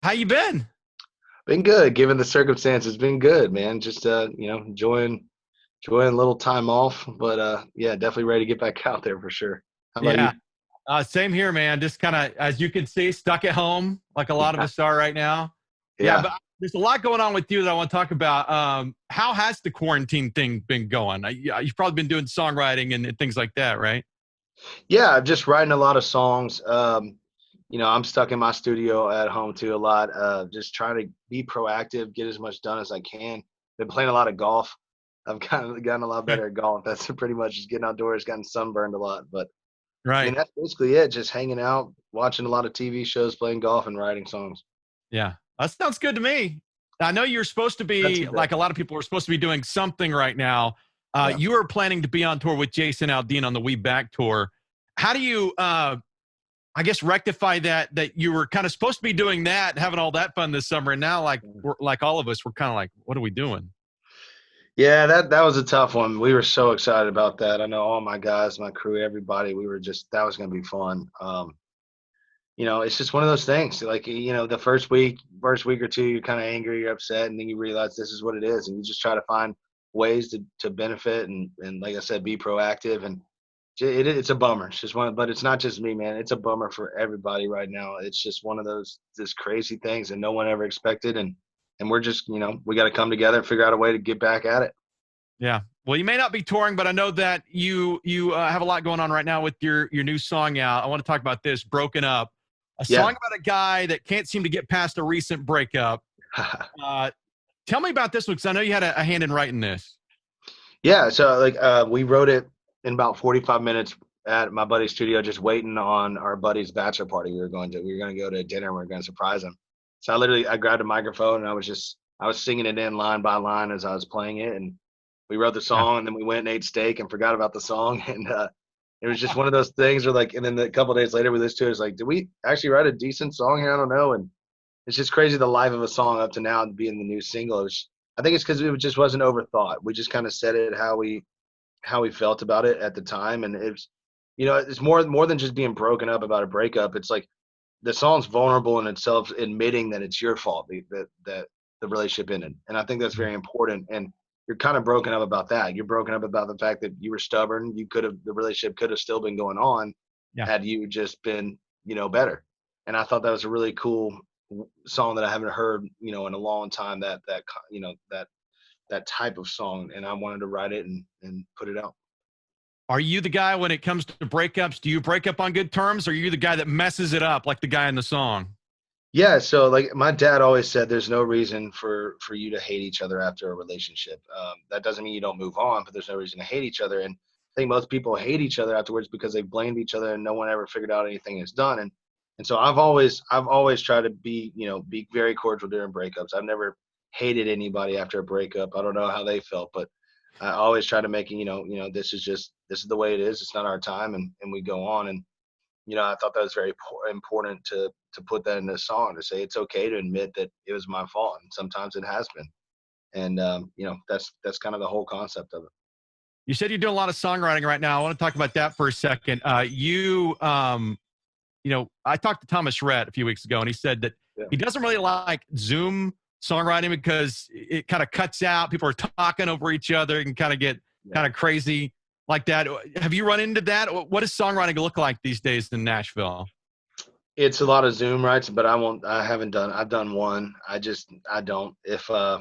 How you been? Been good, given the circumstances. Been good, man. Just enjoying a little time off, but yeah, definitely ready to get back out there for sure. How about Yeah, you? same here, man. Just kind of, as you can see, stuck at home, like a lot of Yeah, us are right now. Yeah, yeah. but there's a lot going on with you that I want to talk about. How has the quarantine thing been going? You've probably been doing songwriting and things like that, right? Yeah, I'm just writing a lot of songs. I'm stuck in my studio at home too a lot. Just trying to be proactive, get as much done as I can. Been playing a lot of golf. I've gotten a lot better at golf. That's pretty much just getting outdoors, gotten sunburned a lot. But I mean, Right. that's basically it. Just hanging out, watching a lot of TV shows, playing golf, and writing songs. Yeah, that sounds good to me. I know you're supposed to That's be, a bit. like a lot of people are supposed to be doing something right now. Yeah. You are planning to be on tour with Jason Aldean on the We Back tour. How do you I guess rectify that you were kind of supposed to be doing that, having all that fun this summer, and now like all of us, we're kind of like, what are we doing? Yeah, that was a tough one. We were so excited about that. I know all my guys, my crew, everybody. We were just that was going to be fun. It's just one of those things. Like the first week or two, you're kind of angry, you're upset, and then you realize this is what it is, and you just try to find ways to benefit and like I said, be proactive. And it's a bummer. It's just one, but it's not just me, man. It's a bummer for everybody right now. It's just one of those this crazy things that no one ever expected, and we're just we got to come together and figure out a way to get back at it. Yeah. Well, you may not be touring, but I know that you have a lot going on right now with your new song out. I want to talk about this, "Broken Up," a Yeah. song about a guy that can't seem to get past a recent breakup. Uh, Tell me about this one because I know you had a hand in writing this. Yeah, so like we wrote it in about 45 minutes at my buddy's studio, just waiting on our buddy's bachelor party. We were gonna go to dinner. We were gonna surprise him. So I grabbed a microphone and I was singing it in line by line as I was playing it, and we wrote the Yeah. song, and then we went and ate steak and forgot about the song. And it was just one of those things where like, and then a couple of days later we listened to it. It's like, did we actually write a decent song here? I don't know. And it's just crazy the life of a song up to now and being the new single. I think it's because it just wasn't overthought. We just kind of said it how we felt about it at the time, and it's more than just being broken up about a breakup. It's like the song's vulnerable in itself, admitting that it's your fault that the relationship ended, and I think that's very important. And you're kind of broken up about that. You're broken up about the fact that you were stubborn. The relationship could have still been going on Yeah. had you just been better. And I thought that was a really cool song that I haven't heard in a long time. That type of song, and I wanted to write it and put it out. Are you the guy when it comes to breakups? Do you break up on good terms, or are you the guy that messes it up like the guy in the song? Yeah, so like my dad always said, there's no reason for you to hate each other after a relationship. That doesn't mean you don't move on, but there's no reason to hate each other. And I think most people hate each other afterwards because they blamed each other and no one ever figured out anything is done. And so I've always tried to be very cordial during breakups. I've never hated anybody after a breakup. I don't know how they felt, but I always try to make it, this is the way it is. It's not our time, and we go on. And I thought that was very important to put that in a song, to say it's okay to admit that it was my fault, and sometimes it has been. And that's kind of the whole concept of it. You said you're doing a lot of songwriting right now. I want to talk about that for a second. I talked to Thomas Rhett a few weeks ago, and he said that Yeah, he doesn't really like Zoom songwriting because it kind of cuts out. People are talking over each other and kind of get yeah. kind of crazy like that. Have you run into that? What does songwriting look like these days in Nashville? It's a lot of Zoom rights, but I won't. I haven't done. I've done one. I don't. If I've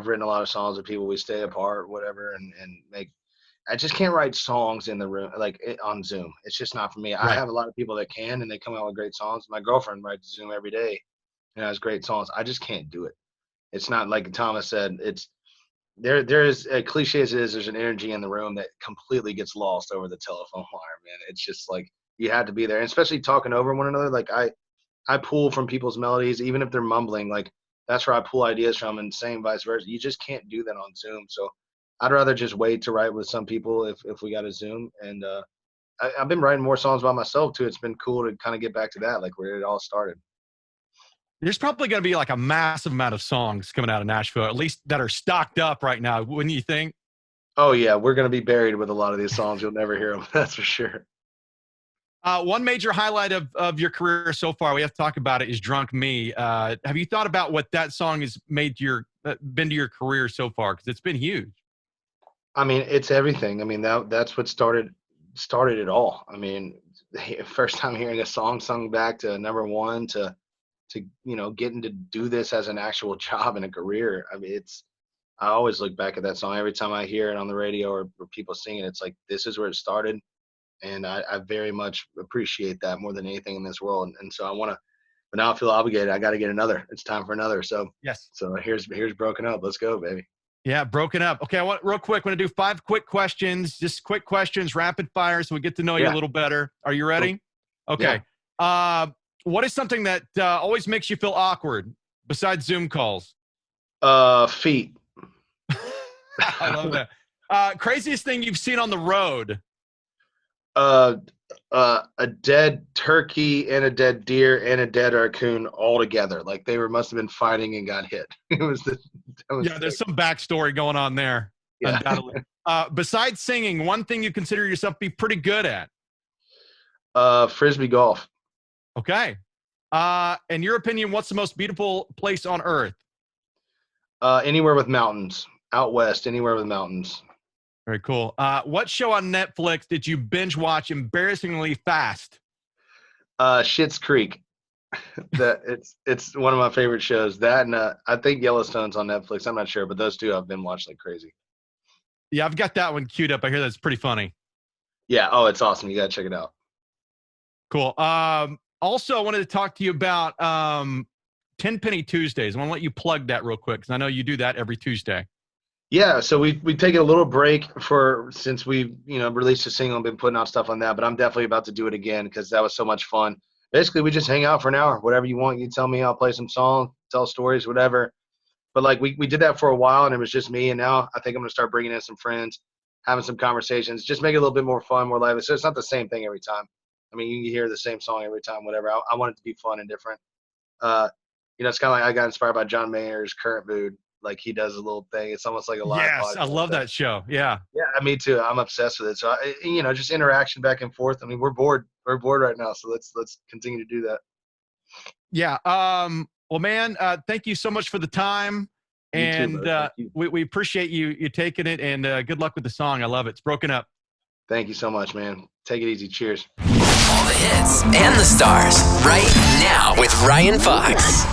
written a lot of songs with people. We stay apart, whatever, and make. I just can't write songs in the room on Zoom. It's just not for me. I Right. have a lot of people that can, and they come out with great songs. My girlfriend writes Zoom every day and has great songs. I just can't do it. It's not like Thomas said. It's there is a cliche as it is. There's an energy in the room that completely gets lost over the telephone wire, man. It's just like you had to be there, and especially talking over one another. Like I pull from people's melodies, even if they're mumbling. Like that's where I pull ideas from, and same vice versa. You just can't do that on Zoom. So I'd rather just wait to write with some people if we got a Zoom. And I've been writing more songs by myself too. It's been cool to kind of get back to that, like where it all started. There's probably going to be like a massive amount of songs coming out of Nashville, at least that are stocked up right now. Wouldn't you think? Oh yeah, we're gonna be buried with a lot of these songs. You'll never hear them. That's for sure. One major highlight of your career so far, we have to talk about it, is Drunk Me. Have you thought about what that song has made been to your career so far? Because it's been huge. I mean, it's everything. I mean, that's what started it all. I mean, first time hearing a song sung back to number one to getting to do this as an actual job and a career. I mean, I always look back at that song every time I hear it on the radio or people sing it. It's like, this is where it started. And I very much appreciate that more than anything in this world. And so I want to, but now I feel obligated. I got to get another. It's time for another. So Yes. So here's Broken Up. Let's go, baby. Yeah, Broken Up. Okay, real quick, I'm going to do 5 quick questions, just quick questions, rapid fire, so we get to know you a little better. Are you ready? Cool. Okay. Yeah. What is something that always makes you feel awkward besides Zoom calls? Feet. I love that. Craziest thing you've seen on the road? A dead turkey and a dead deer and a dead raccoon all together. Like they must have been fighting and got hit. There's some backstory going on there. Yeah. Undoubtedly. Besides singing, one thing you consider yourself to be pretty good at? Frisbee golf. Okay. In your opinion, what's the most beautiful place on earth? Anywhere with mountains. Out west, anywhere with mountains. Very cool. What show on Netflix did you binge watch embarrassingly fast? Schitt's Creek. It's one of my favorite shows. That and I think Yellowstone's on Netflix. I'm not sure, but those two I've been watching like crazy. Yeah, I've got that one queued up. I hear that's pretty funny. Yeah. Oh, it's awesome. You gotta check it out. Cool. Also, I wanted to talk to you about TenPenny Tuesdays. I want to let you plug that real quick because I know you do that every Tuesday. Yeah, so we taken a little break since we released a single and been putting out stuff on that, but I'm definitely about to do it again because that was so much fun. Basically, we just hang out for an hour. Whatever you want, you tell me. I'll play some songs, tell stories, whatever. But like we did that for a while, and it was just me. And now I think I'm gonna start bringing in some friends, having some conversations, just make it a little bit more fun, more lively. So it's not the same thing every time. I mean, you can hear the same song every time, whatever. I want it to be fun and different. It's kind of like I got inspired by John Mayer's Current Mood. Like he does a little thing. It's almost like a live podcast. Yes, I love that show. Yeah. Yeah, me too. I'm obsessed with it. So just interaction back and forth. I mean, we're bored. We're bored right now. So let's continue to do that. Yeah. Well, man, thank you so much for the time. And we appreciate you taking it, and good luck with the song. I love it. It's Broken Up. Thank you so much, man. Take it easy. Cheers. All the hits and the stars right now with Ryan Fox.